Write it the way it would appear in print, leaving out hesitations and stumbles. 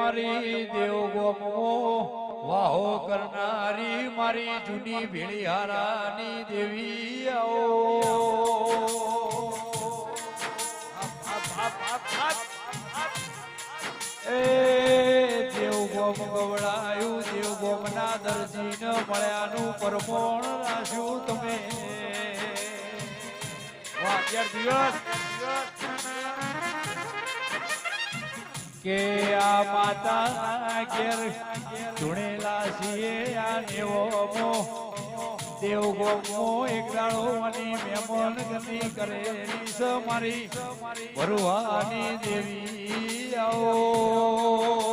મારી દેવગોમો વાહો કરનારી મારી જૂની ભેળિહારાની દેવી આવો એ દેવગોમ ગવડાયું દેવગોમના દરજીને મળ્યાનું પરમોણ રાખ્યું તમે કે આ માતા ઘેર ધૂણેલા છીએ આ નેવોમો દેવગોમો એક દાડો અને મહેમાન ગતિ કરેલી છે મારી ભરુવાની દેવી આવો